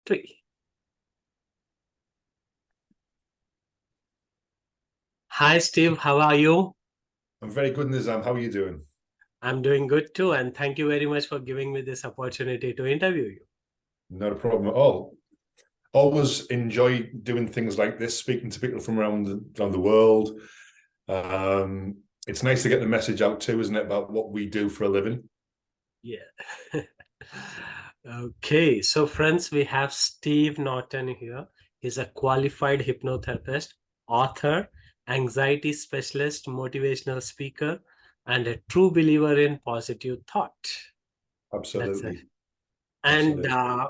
Three. Hi, Steve. How are you? I'm very good, Nizam. How are you doing? I'm doing good too. And thank you very much for giving me this opportunity to interview you. Not a problem at all. Always enjoy doing things like this, speaking to people from around the world. It's nice to get the message out too, isn't it, about what we do for a living? Yeah. Okay. So, friends, we have Steve Norton here. He's a qualified hypnotherapist, author, anxiety specialist, motivational speaker, and a true believer in positive thought. That's it. Absolutely. And Absolutely.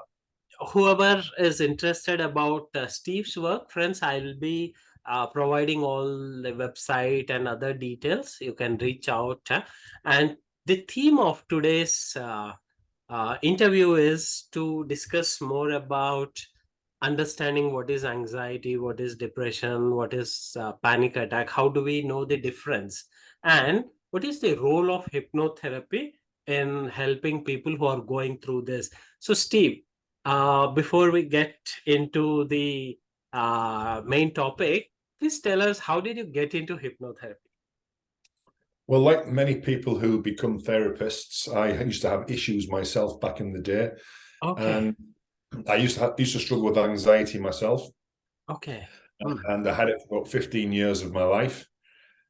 whoever is interested about Steve's work, friends, I'll be providing all the website and other details. You can reach out. And the theme of today's interview is to discuss more about understanding what is anxiety, what is depression, what is panic attack, how do we know the difference, and what is the role of hypnotherapy in helping people who are going through this. So, Steve, before we get into the main topic, please tell us, how did you get into hypnotherapy? Well, like many people who become therapists, I used to have issues myself back in the day, Okay. and I used to struggle with anxiety myself, Okay. Hmm. and I had it for about 15 years of my life.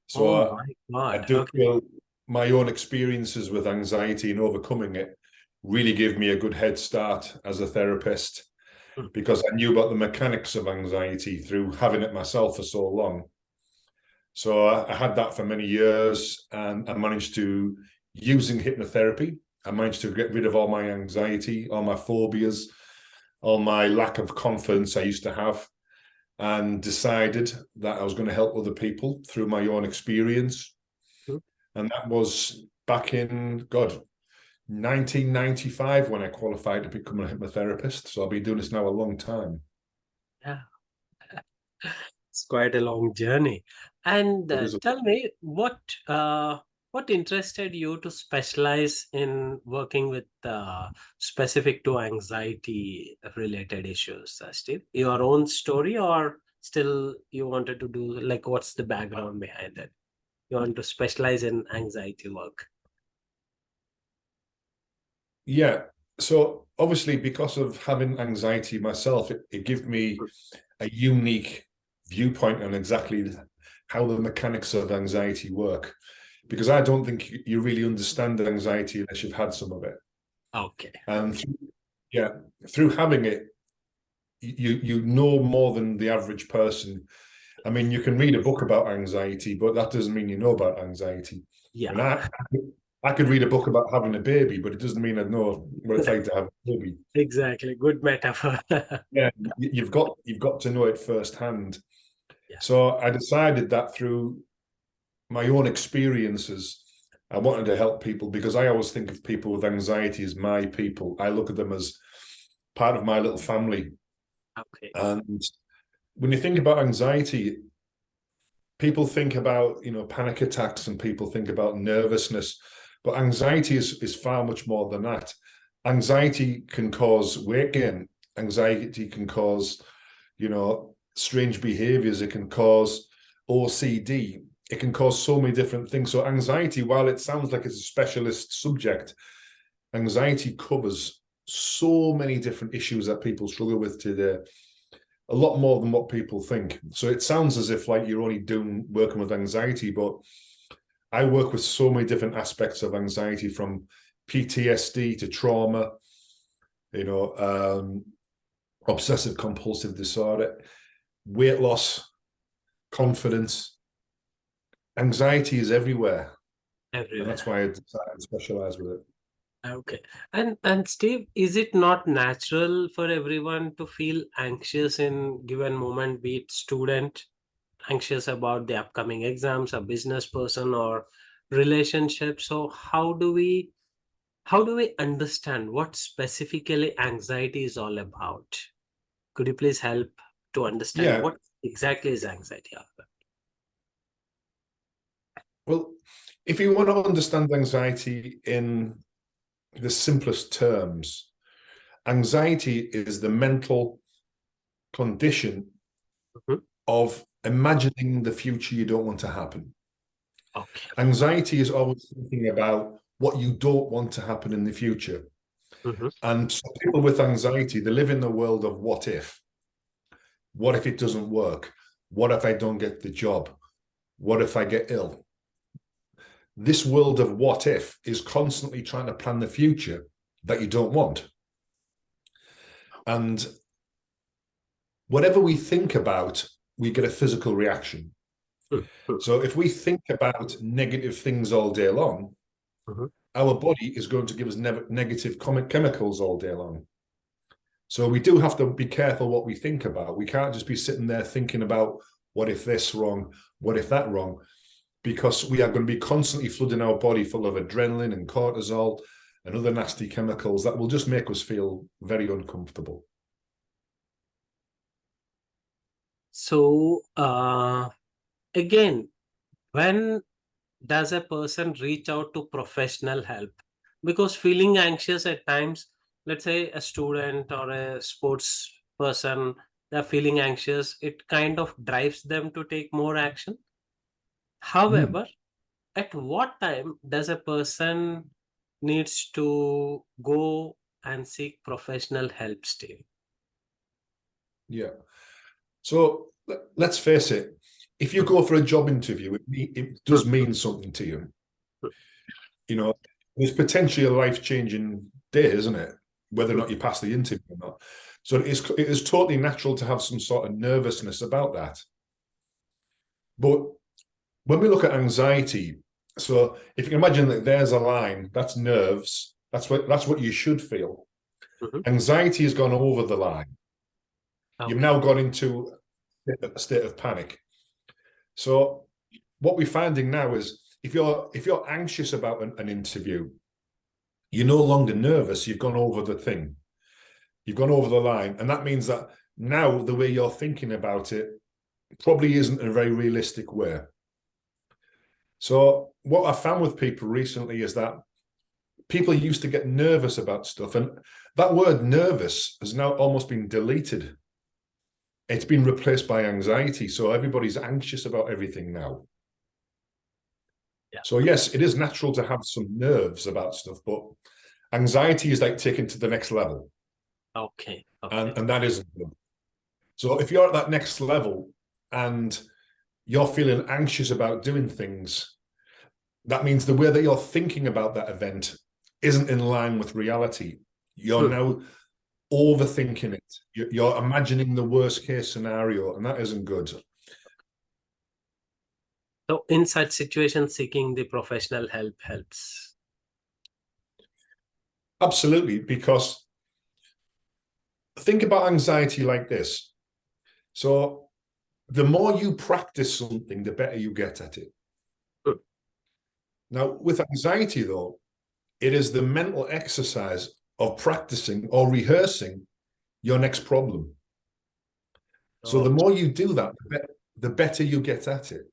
So Oh I, my I God. do Okay. feel my own experiences with anxiety and overcoming it really gave me a good head start as a therapist Hmm. because I knew about the mechanics of anxiety through having it myself for so long. So I had that for many years, and I managed to, using hypnotherapy, I managed to get rid of all my anxiety, all my phobias, all my lack of confidence I used to have, and decided that I was going to help other people through my own experience. Hmm. And that was back in, God, 1995 when I qualified to become a hypnotherapist. So I've been doing this now a long time. Yeah. It's quite a long journey. And It is. tell me, what interested you to specialize in working with specific to anxiety related issues, Steve? Your own story, or still you wanted to do, like, what's the background behind it? You want to specialize in anxiety work? Yeah. So obviously, because of having anxiety myself, it gave me a unique viewpoint on exactly how the mechanics of anxiety work. Because I don't think you really understand anxiety unless you've had some of it. Okay. And Okay. yeah, through having it, you know more than the average person. I mean, you can read a book about anxiety, but that doesn't mean you know about anxiety. I Yeah. mean, I could read a book about having a baby, but it doesn't mean I know what it's like to have a baby. Exactly. Good metaphor. Yeah, you've got to know it firsthand. Yeah. So I decided that through my own experiences, I wanted to help people because I always think of people with anxiety as my people. I look at them as part of my little family. Okay. And when you think about anxiety, people think about, panic attacks and people think about nervousness, but anxiety is far much more than that. Anxiety can cause weight gain. Anxiety can cause, strange behaviors. It can cause OCD. It can cause so many different things. So anxiety, while it sounds like it's a specialist subject, anxiety covers so many different issues that people struggle with today, a lot more than what people think. So it sounds as if like you're only doing working with anxiety, but I work with so many different aspects of anxiety, from PTSD to trauma, you know, um, obsessive compulsive disorder, weight loss, confidence. Anxiety is everywhere, and that's Everywhere. why I decided to specialize with it. Okay. And Steve, is it not natural for everyone to feel anxious in given moment, be it student, anxious about the upcoming exams, a business person, or relationship? So how do we understand what specifically anxiety is all about? Could you please help to understand Yeah, what exactly is anxiety all about? well, if you want to understand anxiety in the simplest terms, Anxiety is the mental condition of imagining the future you don't want to happen. Okay. Anxiety is always thinking about what you don't want to happen in the future. And so people with anxiety, they live in the world of what if. What if it doesn't work? What if I don't get the job? What if I get ill? This world of what if is constantly trying to plan the future that you don't want. And whatever we think about, we get a physical reaction. So if we think about negative things all day long, our body is going to give us negative chemicals all day long. So we do have to be careful what we think about. We can't just be sitting there thinking about what if this wrong, what if that wrong, because we are going to be constantly flooding our body full of adrenaline and cortisol and other nasty chemicals that will just make us feel very uncomfortable. So, again, when does a person reach out to professional help? Because feeling anxious at times, let's say a student or a sports person, they're feeling anxious, it kind of drives them to take more action. However, at what time does a person needs to go and seek professional help, Steve? Yeah. So let's face it, if you go for a job interview, it does mean something to you. You know, there's potentially a life-changing day, isn't it? Whether or not you pass the interview or not. So it is totally natural to have some sort of nervousness about that. But when we look at anxiety, so if you can imagine that there's a line, that's nerves, that's what you should feel. Anxiety has gone over the line. Okay. You've now gone into a state of panic. So what we're finding now is if you're anxious about an interview, you're no longer nervous. You've gone over the thing. You've gone over the line. And that means that now the way you're thinking about it probably isn't a very realistic way. So what I found with people recently is that people used to get nervous about stuff. And that word nervous has now almost been deleted. It's been replaced by anxiety. So everybody's anxious about everything now. Yeah. So yes, it is natural to have some nerves about stuff, but anxiety is like taken to the next level. Okay. And that isn't good. So if you're at that next level and you're feeling anxious about doing things, that means the way that you're thinking about that event isn't in line with reality. You're now overthinking it. You're imagining the worst case scenario, and that isn't good. So in such situations, seeking the professional help helps. Absolutely, because think about anxiety like this. So the more you practice something, the better you get at it. Now, with anxiety, though, it is the mental exercise of practicing or rehearsing your next problem. So the more you do that, the better you get at it.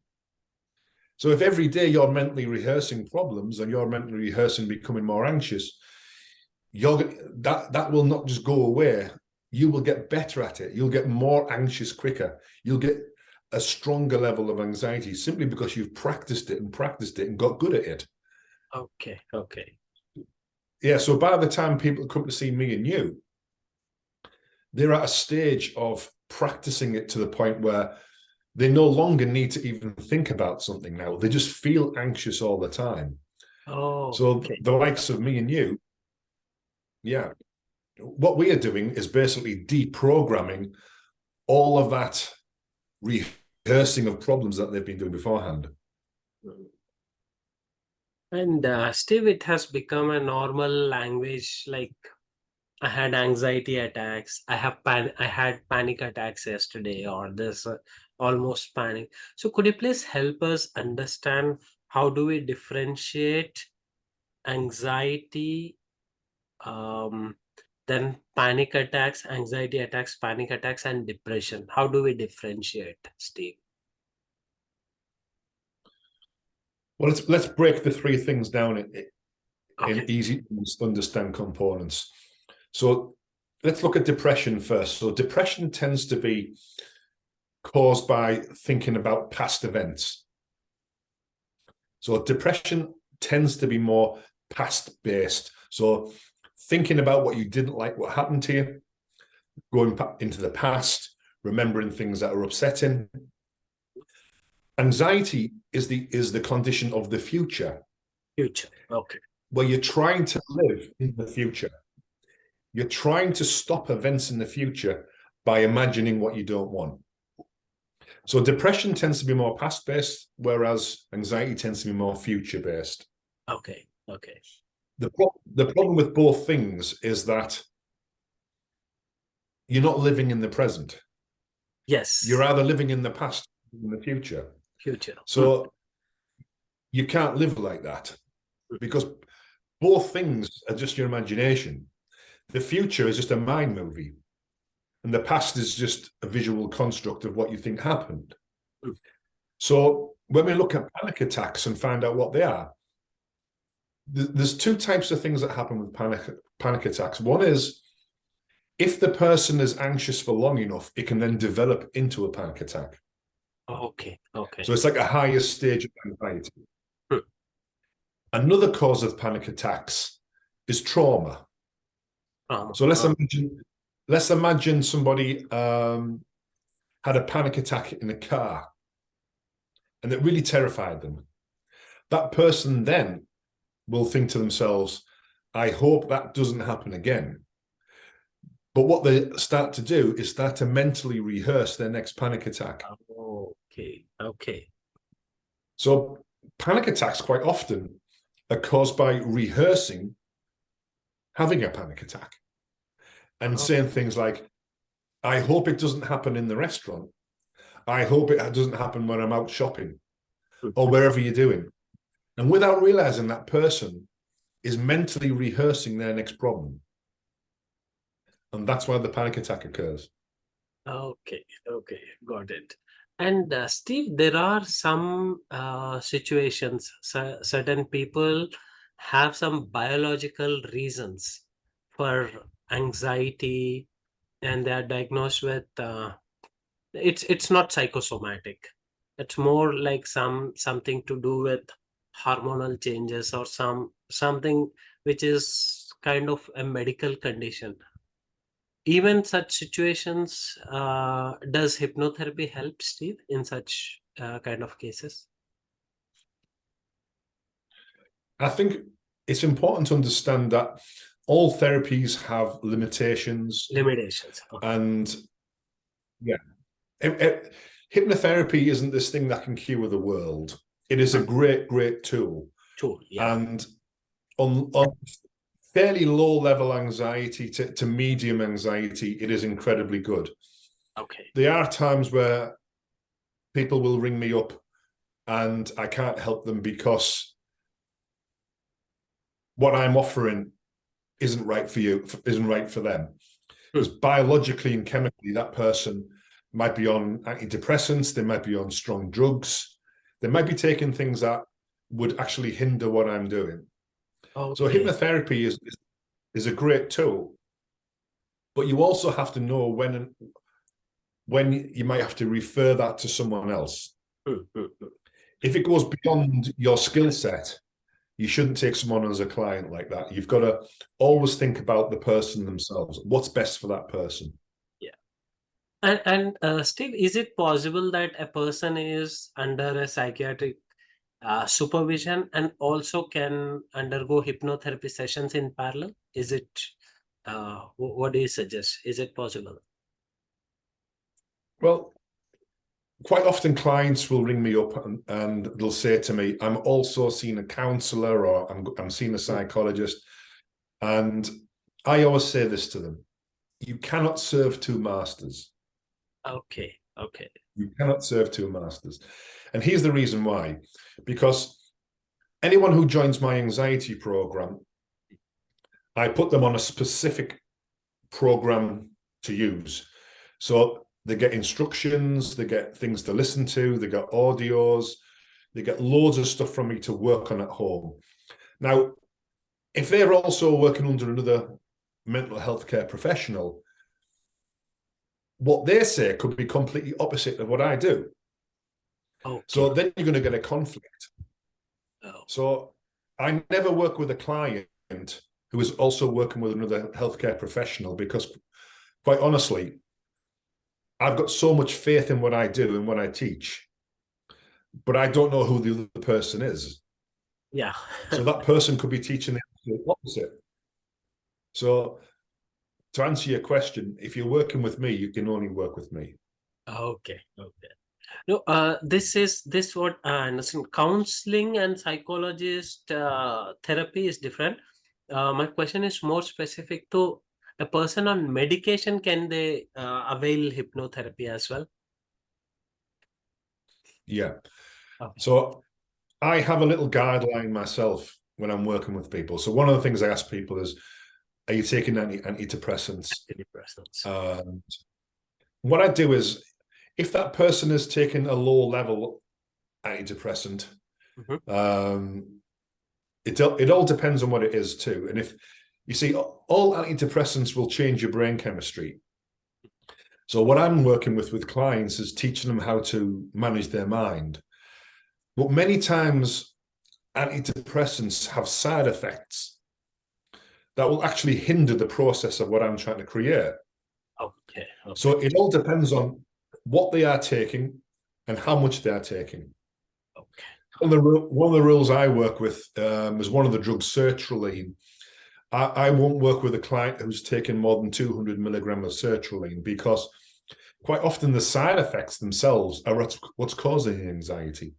So if every day you're mentally rehearsing problems and you're mentally rehearsing becoming more anxious, that will not just go away. You will get better at it. You'll get more anxious quicker. You'll get a stronger level of anxiety simply because you've practiced it and got good at it. Okay. Yeah, so by the time people come to see me and you, they're at a stage of practicing it to the point where they no longer need to even think about something now. They just feel anxious all the time. So the likes of me and you, yeah, what we are doing is basically deprogramming all of that rehearsing of problems that they've been doing beforehand. And Steve, it has become a normal language. Like I had anxiety attacks. I had panic attacks yesterday, or this almost panic. So could you please help us understand how do we differentiate anxiety, then panic attacks, anxiety attacks, panic attacks, and depression? How do we differentiate, Steve? Well, let's break the three things down in Okay. easy to understand components. So let's look at depression first. So depression tends to be caused by thinking about past events. So depression tends to be more past based. So thinking about what you didn't like, what happened to you, going into the past, remembering things that are upsetting. Anxiety is the condition of the future. Future. Okay. Where you're trying to live in the future. You're trying to stop events in the future by imagining what you don't want. So depression tends to be more past-based, whereas anxiety tends to be more future-based. Okay. Okay. The problem with both things is that you're not living in the present. Yes. You're either living in the past or in the future. Future. So you can't live like that because both things are just your imagination. The future is just a mind movie, and the past is just a visual construct of what you think happened. So when we look at panic attacks and find out what they are, there's two types of things that happen with panic attacks. One is if the person is anxious for long enough, it can then develop into a panic attack. Okay. Okay. So it's like a higher stage of anxiety. Another cause of panic attacks is trauma. So let's imagine somebody had a panic attack in a car and it really terrified them. That person then will think to themselves, I hope that doesn't happen again. But what they start to do is start to mentally rehearse their next panic attack. Okay. Okay. So panic attacks quite often are caused by rehearsing having a panic attack and saying things like, I hope it doesn't happen in the restaurant. I hope it doesn't happen when I'm out shopping or wherever you're doing. And without realizing that person is mentally rehearsing their next problem. And that's why the panic attack occurs. Okay. Okay. Got it. And Steve, there are some situations, certain people have some biological reasons for anxiety, and they are diagnosed with it's not psychosomatic. It's more like something to do with hormonal changes or something which is kind of a medical condition. Even such situations, does hypnotherapy help, Steve, in such kind of cases? I think it's important to understand that all therapies have limitations. Limitations. Okay. And yeah, hypnotherapy isn't this thing that can cure the world. It is a great, great tool. Yeah. And on fairly low level anxiety to medium anxiety, it is incredibly good. Okay. There are times where people will ring me up and I can't help them because what I'm offering isn't right for you, isn't right for them. Because biologically and chemically, that person might be on antidepressants, they might be on strong drugs, they might be taking things that would actually hinder what I'm doing. Okay. So hypnotherapy is a great tool, but you also have to know when you might have to refer that to someone else. If it goes beyond your skill set, you shouldn't take someone as a client like that. You've got to always think about the person themselves. What's best for that person? Yeah. And Steve, is it possible that a person is under a psychiatric supervision and also can undergo hypnotherapy sessions in parallel? Is it, what do you suggest? Is it possible? Well, quite often clients will ring me up and they'll say to me, I'm also seeing a counselor or I'm seeing a psychologist. And I always say this to them, you cannot serve two masters. Okay. Okay. You cannot serve two masters. And here's the reason why. Because anyone who joins my anxiety program, I put them on a specific program to use. So they get instructions, they get things to listen to, they get audios, they get loads of stuff from me to work on at home. Now, if they're also working under another mental health care professional, what they say could be completely opposite of what I do. Okay. So then you're going to get a conflict. Oh, So I never work with a client who is also working with another healthcare professional because, quite honestly, I've got so much faith in what I do and what I teach, but I don't know who the other person is. yeah. So that person could be teaching the opposite. So to answer your question, if you're working with me, you can only work with me. Okay. Okay. No, this what I understand. Counseling and psychologist therapy is different. My question is more specific to a person on medication. Can they avail hypnotherapy as well? Yeah. Okay. So I have a little guideline myself when I'm working with people. So one of the things I ask people is, are you taking antidepressants? Antidepressants. Um, what I do is, if that person is taking a low level antidepressant, Mhm. it all depends on what it is too. And if you see, all antidepressants will change your brain chemistry. So what I'm working with clients is teaching them how to manage their mind. But many times antidepressants have side effects that will actually hinder the process of what I'm trying to create. Okay. Okay. So it all depends on what they are taking and how much they are taking. Okay. One of the rules I work with is one of the drugs, sertraline. I won't work with a client who's taken more than 200 milligrams of sertraline because quite often the side effects themselves are what's causing the anxiety.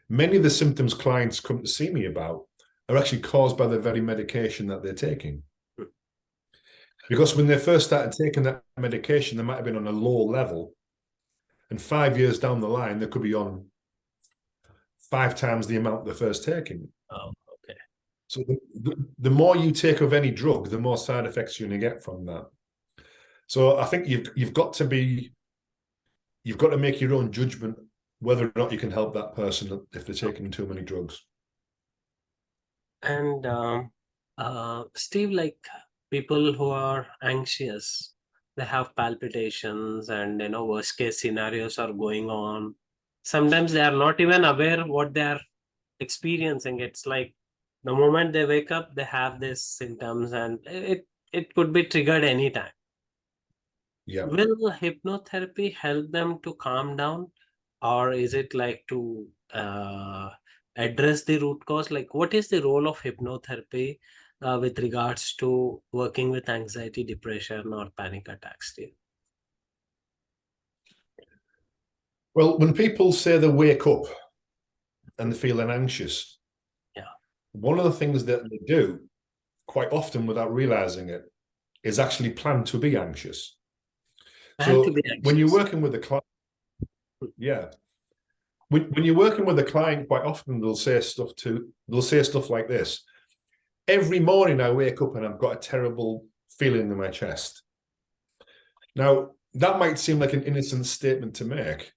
Many of the symptoms clients come to see me about are actually caused by the very medication that they're taking. Because when they first started taking that medication, they might have been on a low level. And 5 years down the line, they could be on 5 times the amount they're first taking. Oh, okay. So the more you take of any drug, the more side effects you're going to get from that. So I think you've got to make your own judgment whether or not you can help that person if they're taking too many drugs. And Steve, like people who are anxious, they have palpitations, and worst case scenarios are going on. Sometimes they are not even aware what they are experiencing. It's like the moment they wake up, they have these symptoms, and it could be triggered anytime. Yeah. Will hypnotherapy help them to calm down, or is it like to address the root cause? Like, what is the role of hypnotherapy with regards to working with anxiety, depression, or panic attacks? Steve? Well, when people say they wake up and they're feeling anxious, Yeah, one of the things that they do quite often without realizing it is actually plan to be anxious. and to So be when you're anxious. working with a client, yeah, when you're working with a client, quite often they'll say stuff like this. Every morning I wake up and I've got a terrible feeling in my chest. Now, that might seem like an innocent statement to make,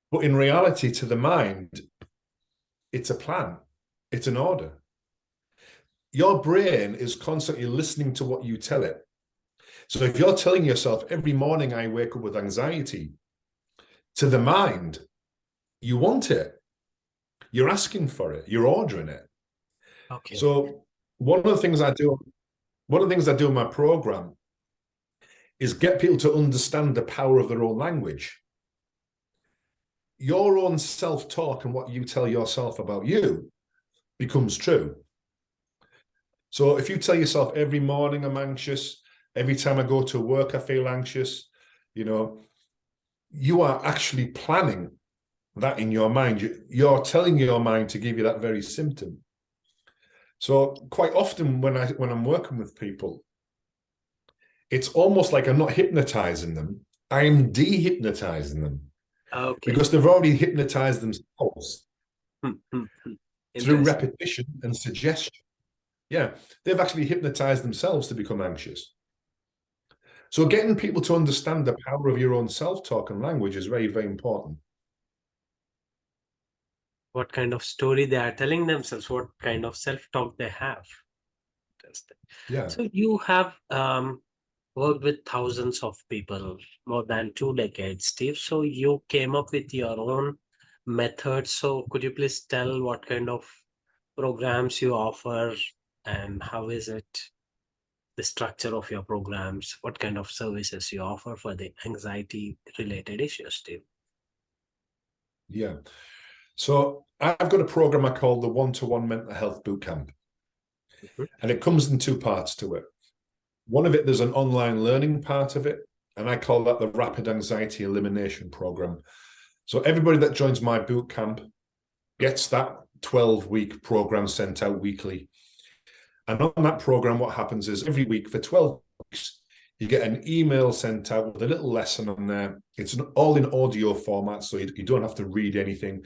but in reality, to the mind, it's a plan, it's an order. Your brain is constantly listening to what you tell it. So if you're telling yourself every morning I wake up with anxiety, to the mind, you want it. You're asking for it. You're ordering it. Okay. So one of the things I do, one of the things I do in my program is get people to understand the power of their own language. Your own self-talk and what you tell yourself about you becomes true. So if you tell yourself every morning I'm anxious, every time I go to work I feel anxious, you are actually planning that in your mind. You're telling your mind to give you that very symptom. So quite often when I'm working with people, it's almost like I'm not hypnotizing them. I'm dehypnotizing them Okay. because they've already hypnotized themselves through Interesting. repetition and suggestion. Yeah, they've actually hypnotized themselves to become anxious. So getting people to understand the power of your own self-talk and language is very, very important. What kind of story they are telling themselves? What kind of self-talk they have? interesting. Yeah. So you have worked with thousands of people, more than 2 decades, Steve. So you came up with your own method. So could you please tell what kind of programs you offer and how is it the structure of your programs? What kind of services you offer for the anxiety related issues, Steve? Yeah. So I've got a program I call the One-to-One Mental Health Bootcamp, Mhm. and it comes in two parts to it. One of it, there's an online learning part of it, and I call that the Rapid Anxiety Elimination Program. So everybody that joins my bootcamp gets that 12-week program sent out weekly. And on that program, what happens is every week for 12 weeks, you get an email sent out with a little lesson on there. It's all in audio format, so you don't have to read anything.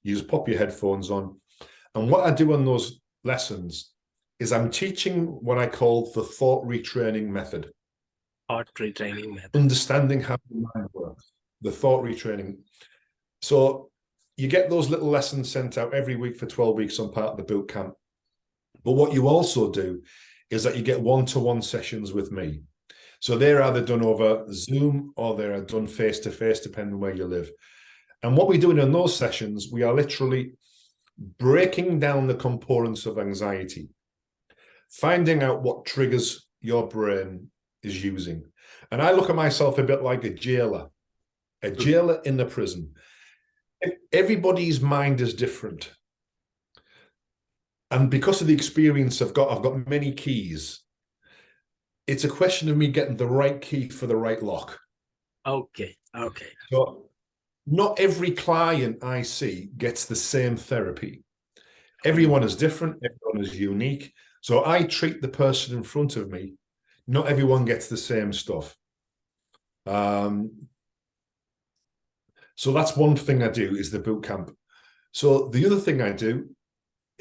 You just pop your headphones on. And what I do on those lessons is I'm teaching what I call the thought retraining method. Thought retraining method. Understanding how the mind works, the thought retraining. So you get those little lessons sent out every week for 12 weeks on part of the boot camp. But what you also do is that you get one-to-one sessions with me. So they're either done over Zoom or they're done face-to-face, depending where you live. And what we're doing in those sessions, we are literally breaking down the components of anxiety, finding out what triggers your brain is using. And I look at myself a bit like a jailer in the prison. Everybody's mind is different. And because of the experience I've got many keys. It's a question of me getting the right key for the right lock. Okay. Okay. So not every client I see gets the same therapy. Everyone is different. Everyone is unique. So I treat the person in front of me. Not everyone gets the same stuff. So that's one thing I do is the boot camp. So the other thing I do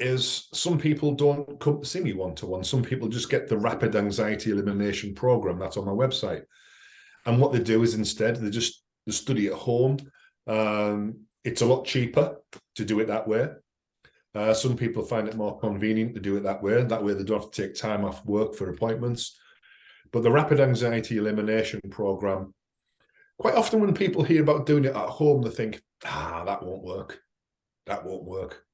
is some people don't come to see me one-to-one. Some people just get the Rapid Anxiety Elimination Program that's on my website. And what they do is instead they study at home. It's a lot cheaper to do it that way. Some people find it more convenient to do it that way. That way they don't have to take time off work for appointments. But the Rapid Anxiety Elimination Program, quite often when people hear about doing it at home, they think, that won't work. That won't work.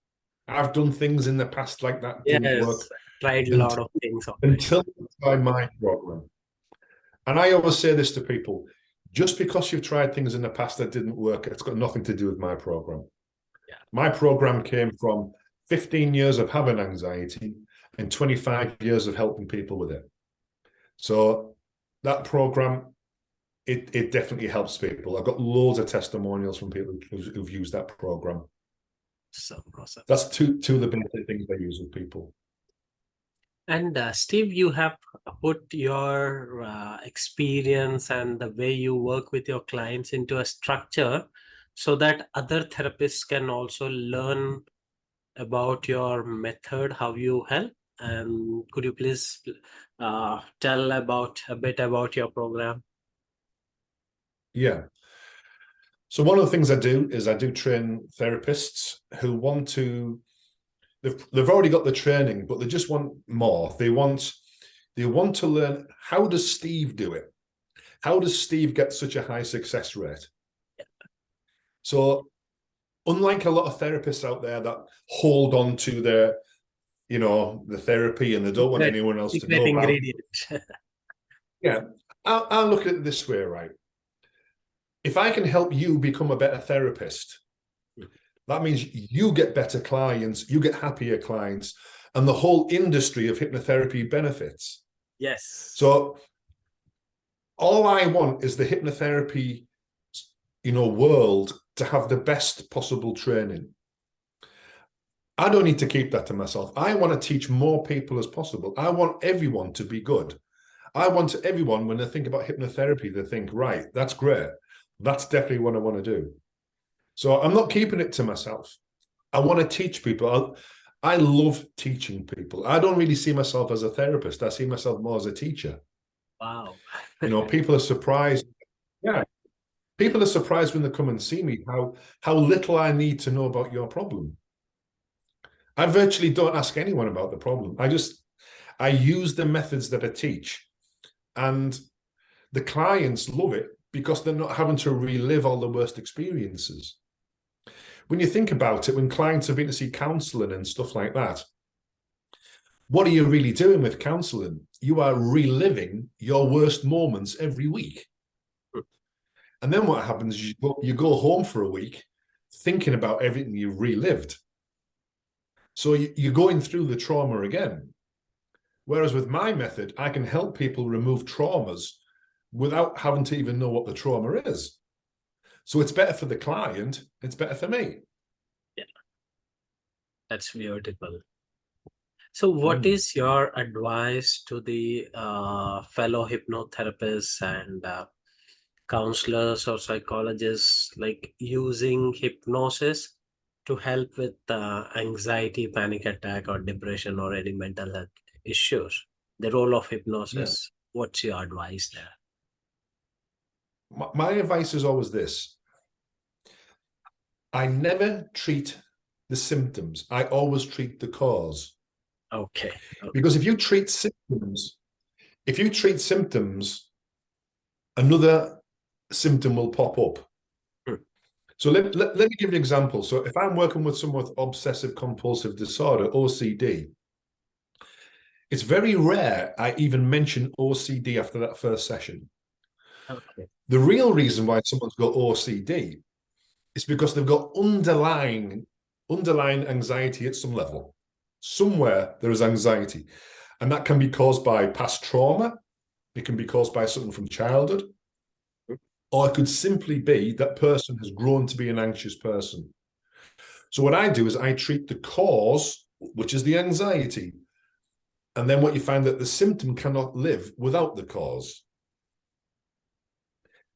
I've done things in the past like that didn't work Yes. Tried a lot of things already. until I tried my program. And I always say this to people, just because you've tried things in the past that didn't work, it's got nothing to do with my program. Yeah. My program came from 15 years of having anxiety and 25 years of helping people with it. So that program, it definitely helps people. I've got loads of testimonials from people who've used that program. So awesome. That's two of the basic things I use with people. And Steve, you have put your experience and the way you work with your clients into a structure so that other therapists can also learn about your method, how you help. And could you please tell a bit about your program? Yeah. So one of the things I do is I do train therapists who want to, they've already got the training, but they just want more. They want to learn, how does Steve do it? How does Steve get such a high success rate? So unlike a lot of therapists out there that hold on to their, the therapy and they don't want anyone else to know about it. Yeah. I'll look at it this way, right? If I can help you become a better therapist, that means you get better clients, you get happier clients, and the whole industry of hypnotherapy benefits. Yes. So all I want is the hypnotherapy, world to have the best possible training. I don't need to keep that to myself. I want to teach more people as possible. I want everyone to be good. I want everyone, when they think about hypnotherapy, they think, right, that's great. That's definitely what I want to do. So I'm not keeping it to myself. I want to teach people. I love teaching people. I don't really see myself as a therapist. I see myself more as a teacher. Wow. People are surprised. Yeah. People are surprised when they come and see me how little I need to know about your problem. I virtually don't ask anyone about the problem. I use the methods that I teach, and the clients love it because they're not having to relive all the worst experiences. When you think about it, when clients have been to see counselling and stuff like that, what are you really doing with counselling? You are reliving your worst moments every week. And then what happens is you go home for a week thinking about everything you've relived. So you're going through the trauma again. Whereas with my method, I can help people remove traumas without having to even know what the trauma is. So it's better for the client, it's better for me. Yeah, that's beautiful. So what is your advice to the fellow hypnotherapists and counselors or psychologists, like using hypnosis to help with anxiety, panic attack, or depression, or any mental health issues? The role of hypnosis. What's your advice there? My advice is always this. I never treat the symptoms. I always treat the cause. Okay. Because if you treat symptoms, another symptom will pop up. So let me give you an example. So if I'm working with someone with obsessive compulsive disorder, OCD, it's very rare I even mention OCD after that first session. Okay. The real reason why someone's got OCD is because they've got underlying anxiety at some level. Somewhere there is anxiety. And that can be caused by past trauma. It can be caused by something from childhood. Or it could simply be that person has grown to be an anxious person. So what I do is I treat the cause, which is the anxiety. And then what you find that the symptom cannot live without the cause.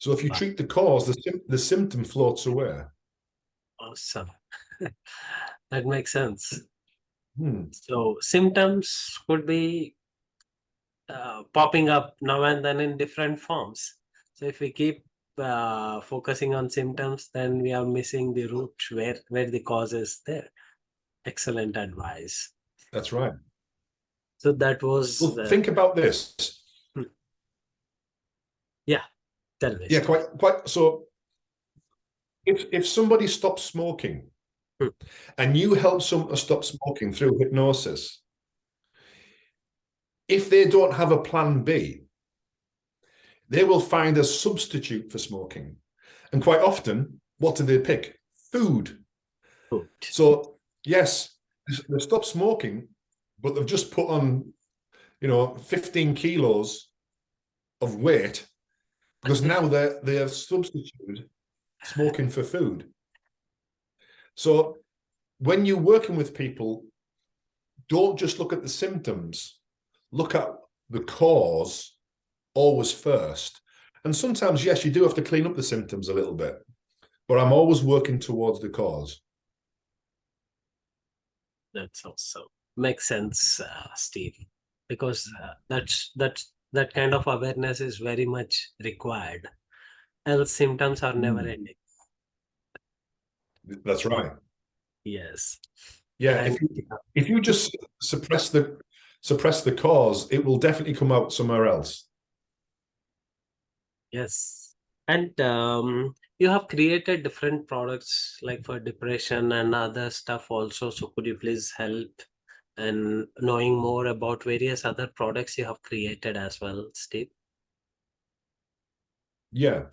So if you treat the cause, the symptom floats away. Awesome. That makes sense. So symptoms could be popping up now and then in different forms. So if we keep focusing on symptoms, then we are missing the root where the cause is there. Excellent advice. That's right. So that was... Well, think about this. Yeah, tell me. Yeah, quite. So if somebody stops smoking and you help someone stop smoking through hypnosis, if they don't have a plan B, they will find a substitute for smoking. And quite often, what do they pick? Food. So yes, they stop smoking, but they've just put on, 15 kilos of weight because now they have substituted smoking for food. So when you're working with people, don't just look at the symptoms, look at the cause always first. And sometimes, yes, you do have to clean up the symptoms a little bit, but I'm always working towards the cause. That's also makes sense, Steve, because that kind of awareness is very much required. Else symptoms are never ending. That's right. Yes. Yeah, if you just suppress the cause, it will definitely come out somewhere else. Yes. And you have created different products like for depression and other stuff also. So could you please help in knowing more about various other products you have created as well, Steve? Yeah.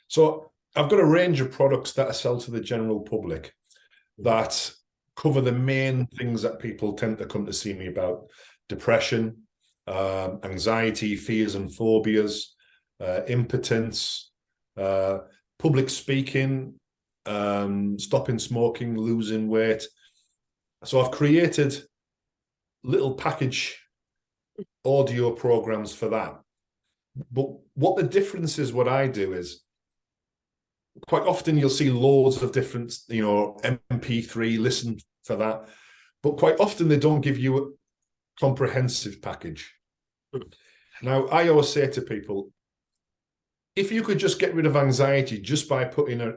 So I've got a range of products that I sell to the general public that cover the main things that people tend to come to see me about: depression, anxiety, fears and phobias, impotence, public speaking, stopping smoking, losing weight. So I've created little package audio programs for that. But what the difference is, what I do is, quite often you'll see loads of different, MP3, listen for that. But quite often they don't give you a comprehensive package. Now, I always say to people, if you could just get rid of anxiety just by putting a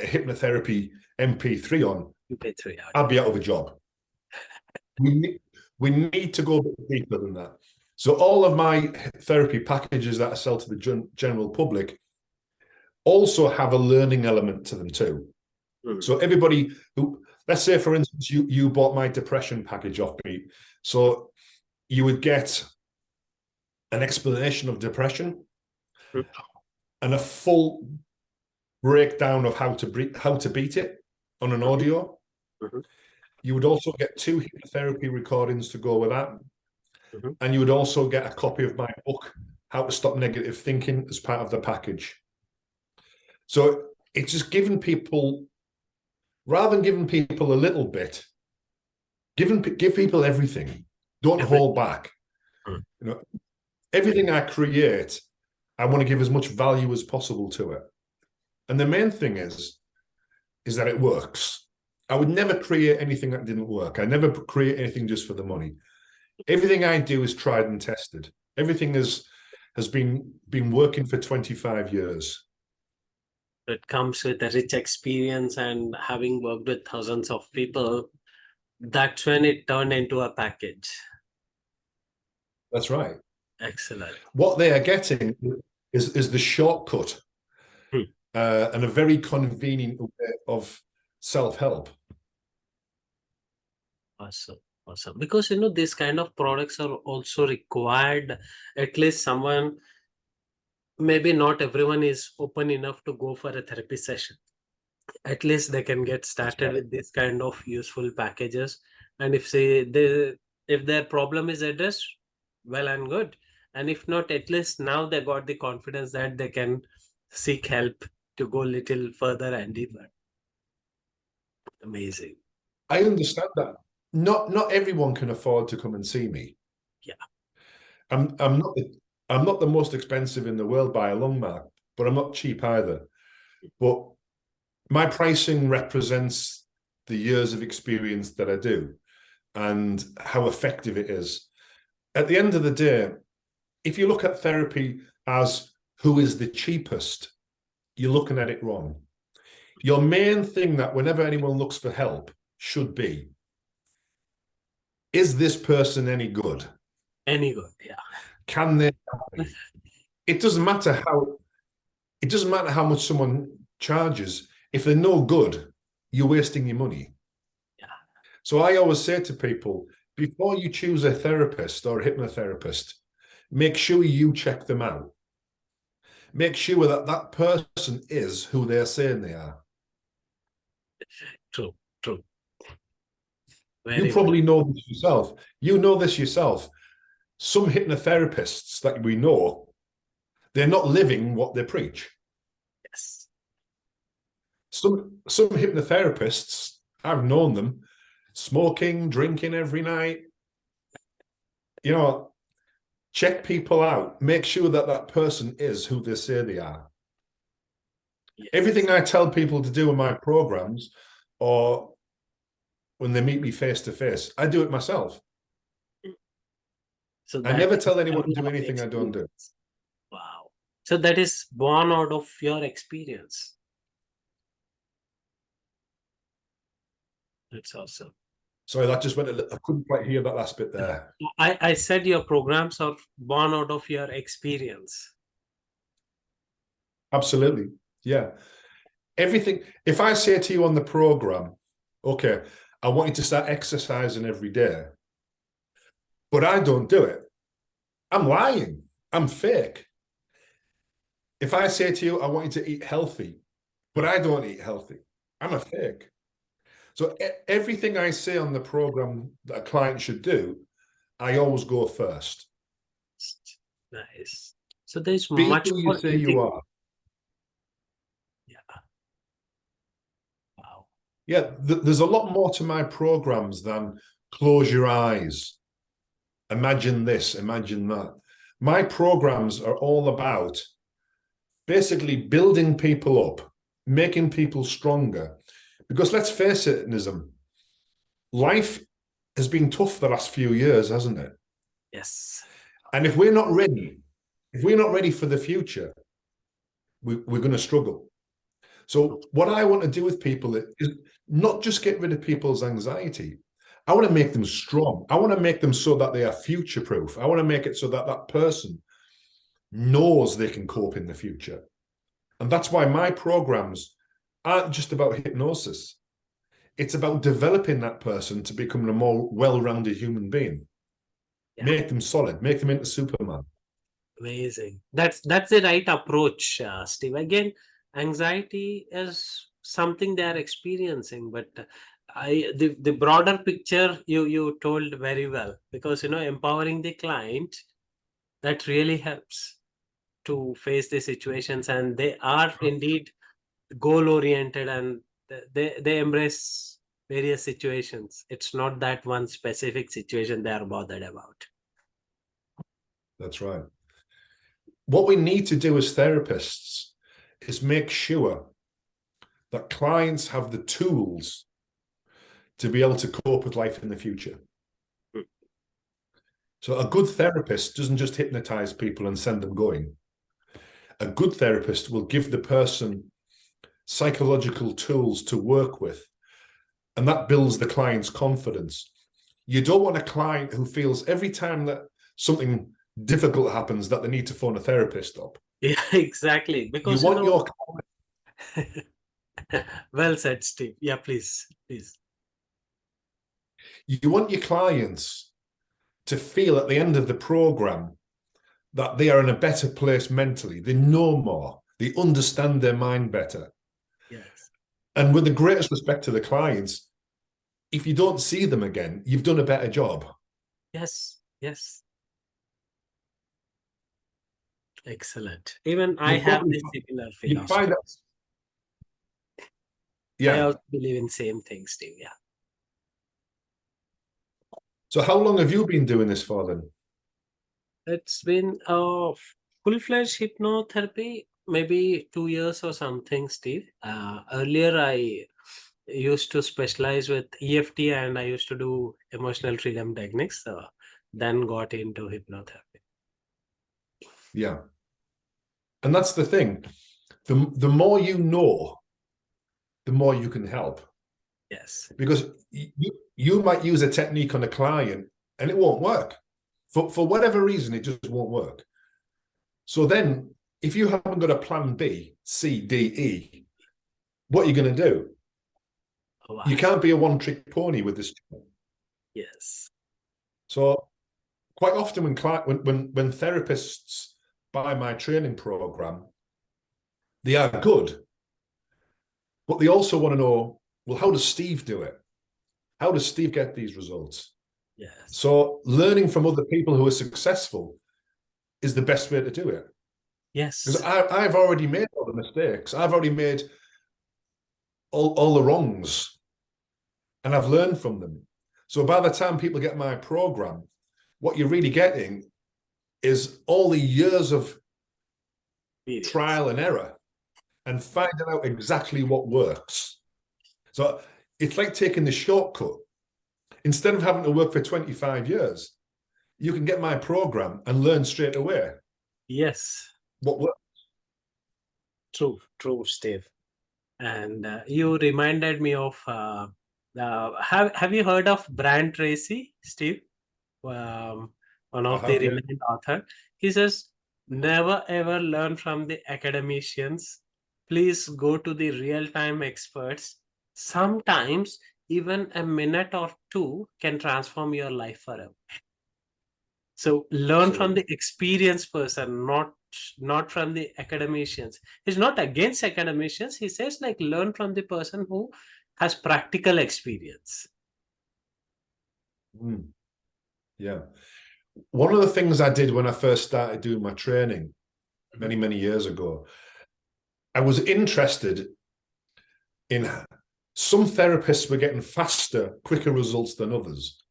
hypnotherapy MP3 on, MP3, I'd be out of a job. We We need to go a bit deeper than that. So all of my therapy packages that I sell to the general public also have a learning element to them too. So everybody who, let's say for instance, you bought my depression package off me. So you would get an explanation of depression and a full breakdown of how to beat it on an audio. You would also get 2 hypnotherapy recordings to go with that. And you would also get a copy of my book, How to Stop Negative Thinking, as part of the package. So it's just giving people, rather than giving people a little bit, give people everything. Don't hold back. You know, everything I create, I want to give as much value as possible to it. And the main thing is that it works. I would never create anything that didn't work. I never create anything just for the money. Everything I do is tried and tested. Everything has been working for 25 years. It comes with a rich experience, and having worked with thousands of people, that's when it turned into a package. That's right. Excellent. What they are getting is the shortcut and a very convenient way of self-help. Awesome. Awesome. Because, these kind of products are also required. At least someone, maybe not everyone is open enough to go for a therapy session. At least they can get started with this kind of useful packages. And if their problem is addressed, well and good. And if not, at least now they got the confidence that they can seek help to go a little further and deeper. Amazing. I understand that. Not everyone can afford to come and see me. Yeah. I'm not the most expensive in the world by a long mark, but I'm not cheap either. But my pricing represents the years of experience that I do and how effective it is. At the end of the day, if you look at therapy as who is the cheapest, you're looking at it wrong. Your main thing that whenever anyone looks for help should be, is this person any good? Any good, yeah. Can they help me? It doesn't matter how much someone charges. If they're no good, you're wasting your money. Yeah. So I always say to people, before you choose a therapist or a hypnotherapist, make sure you check them out. Make sure that that person is who they're saying they are. True. You probably know this yourself. You know this yourself. Some hypnotherapists that we know, they're not living what they preach. Yes. Some hypnotherapists, I've known them, smoking, drinking every night. Check people out. Make sure that that person is who they say they are. Yes. Everything I tell people to do in my programs, or when they meet me face to face, I do it myself. So I never tell anyone to do anything I don't do. Wow. So that is born out of your experience. That's awesome. Sorry, that just went I couldn't quite hear that last bit there. I said your programs are born out of your experience. Absolutely. Yeah. Everything. If I say to you on the program, okay, I want you to start exercising every day, but I don't do it, I'm lying. I'm fake. If I say to you, I want you to eat healthy, but I don't eat healthy, I'm a fake. So everything I say on the program that a client should do, I always go first. Nice. So there's Be much who you say you are. Yeah. Wow. Yeah, there's a lot more to my programs than close your eyes, imagine this, imagine that. My programs are all about basically building people up, making people stronger. Because let's face it, Nizam, life has been tough the last few years, hasn't it? Yes. And if we're not ready for the future, we're going to struggle. So what I want to do with people is not just get rid of people's anxiety. I want to make them strong. I want to make them so that they are future proof. I want to make it so that that person knows they can cope in the future. And that's why my programs aren't just about hypnosis. It's about developing that person to become a more well-rounded human being. Yeah. Make them solid, make them into Superman. Amazing. That's the right approach, Steve. Again, anxiety is something they are experiencing, but the broader picture you told very well, because empowering the client, that really helps to face the situations, and they are indeed goal oriented, and they embrace various situations. It's not that one specific situation they are bothered about. That's right. What we need to do as therapists is make sure that clients have the tools to be able to cope with life in the future. So a good therapist doesn't just hypnotize people and send them going. A good therapist will give the person psychological tools to work with, and that builds the client's confidence. You don't want a client who feels every time that something difficult happens that they need to phone a therapist up. Yeah, exactly. You Because want your well said, Steve. Yeah, please. you want your clients to feel at the end of the program that they are in a better place mentally. They know more. They understand their mind better. Yes. And with the greatest respect to the clients, if you don't see them again, you've done a better job. Yes. Excellent. Even I You'll have probably this similar you find philosophy. out, I yeah. also believe in same thing, Steve. Yeah. So how long have you been doing this for then? It's been full-fledged hypnotherapy, maybe 2 years or something, Steve. Earlier, I used to specialize with EFT, and I used to do emotional freedom techniques. Then got into hypnotherapy. Yeah. And that's the thing. The more you know, the more you can help. Yes. Because you might use a technique on a client and it won't work. For whatever reason, it just won't work. So then, if you haven't got a plan B, C, D, E, what are you going to do? Wow. You can't be a one-trick pony with this. Yes. So quite often when therapists buy my training program, they are good, but they also want to know, well, how does Steve do it? How does Steve get these results? Yes. So learning from other people who are successful is the best way to do it. Yes. Because I've already made all the mistakes. I've already made all the wrongs, and I've learned from them. So by the time people get my program, what you're really getting is all the years of trial and error and finding out exactly what works. So it's like taking the shortcut. Instead of having to work for 25 years, you can get my program and learn straight away. Yes. What works. True, Steve. And you reminded me of have you heard of Brand Tracy, Steve? One I of the have, yeah. renowned author. He says, never ever learn from the academicians. Please go to the real-time experts. Sometimes even a minute or two can transform your life forever. So learn from Absolutely. the experienced person, not from the academicians. He's not against academicians. He says, like, learn from the person who has practical experience. Yeah. One of the things I did when I first started doing my training many years ago, I was interested in some therapists were getting faster, quicker results than others.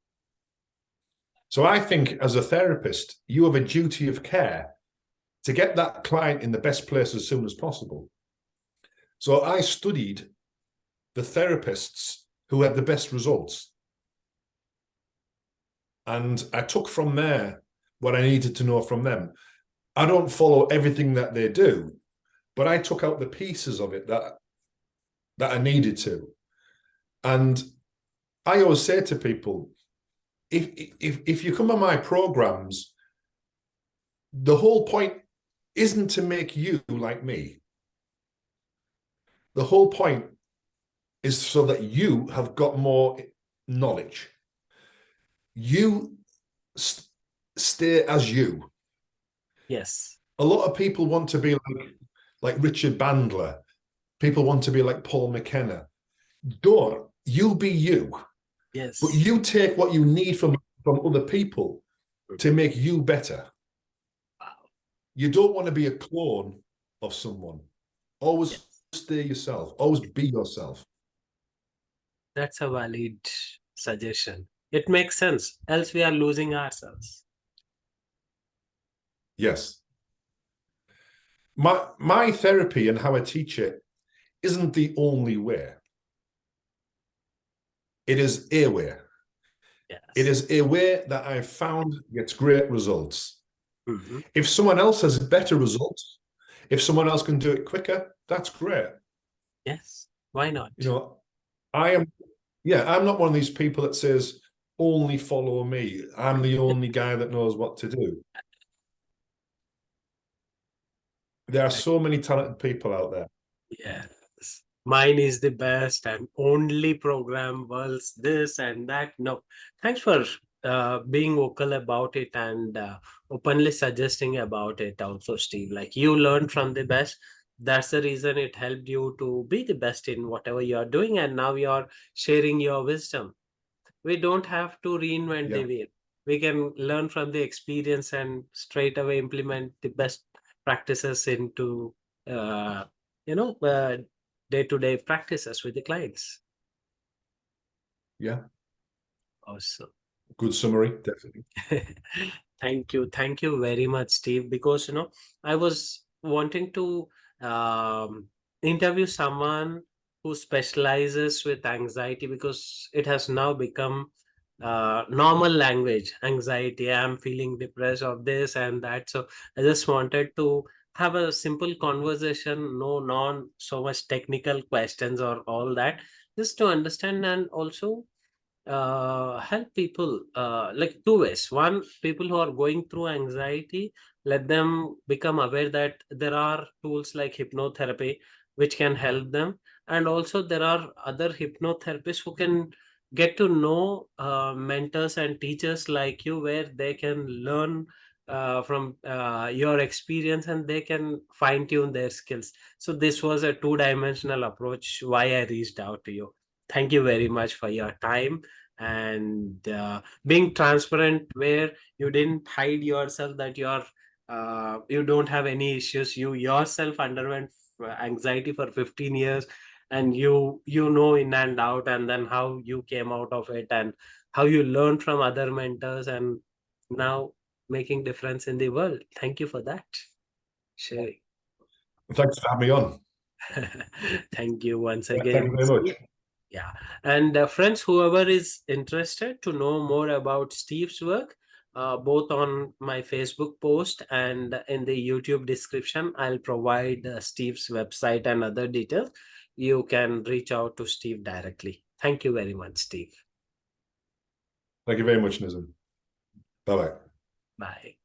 So I think as a therapist, you have a duty of care to get that client in the best place as soon as possible. So I studied the therapists who had the best results. And I took from there what I needed to know from them. I don't follow everything that they do, but I took out the pieces of it that I needed to. And I always say to people, if you come on my programs, the whole point isn't to make you like me. The whole point is so that you have got more knowledge. You stay as you. Yes. A lot of people want to be like Richard Bandler. People want to be like Paul McKenna. Don't. You be you. But Yes. you take what you need from other people to make you better. Wow. You don't want to be a clone of someone. Always Yes. stay yourself. Always be yourself. That's a valid suggestion. It makes sense. Else we are losing ourselves. Yes. My therapy and how I teach it isn't the only way. It is a way. It Yes. is a way that I've found gets great results. Mhm. If someone else has better results, if someone else can do it quicker, that's great. Yes. Why not? You know, I am, yeah, I'm not one of these people that says, only follow me. I'm the only guy that knows what to do. There are so many talented people out there. Yes. Mine is the best and only program worlds this and that. No. Thanks for being vocal about it and openly suggesting about it also, Steve. Like you learned from the best. That's the reason it helped you to be the best in whatever you are doing. And now you're sharing your wisdom. We don't have to reinvent the Yeah. wheel. We can learn from the experience and straight away implement the best practices into uh, you know uh, day-to-day practices with the clients. Yeah. Awesome. Good summary, definitely. Thank you very much, Steve, because I was wanting to um, interview someone who specializes with anxiety because it has now become normal language. Anxiety, I'm feeling depressed of this and that. So I just wanted to have a simple conversation, no non so much technical questions or all that, just to understand and also help people like two ways. One, people who are going through anxiety, let them become aware that there are tools like hypnotherapy which can help them, and also there are other hypnotherapists who can get to know mentors and teachers like you, where they can learn from your experience and they can fine tune their skills. So this was a two-dimensional approach why I reached out to you. Thank you very much for your time and being transparent, where you didn't hide yourself that you don't have any issues. You yourself underwent anxiety for 15 years and you know in and out, and then how you came out of it and how you learned from other mentors and now making difference in the world. Thank you for that sharing. Thanks for having me on. Thank you once Yeah, thank you again. very much. Yeah. And friends, whoever is interested to know more about Steve's work, both on my Facebook post and in the YouTube description, I'll provide Steve's website and other details. You can reach out to Steve directly. Thank you very much, Steve. Thank you very much, Nizam. Bye-bye. Bye.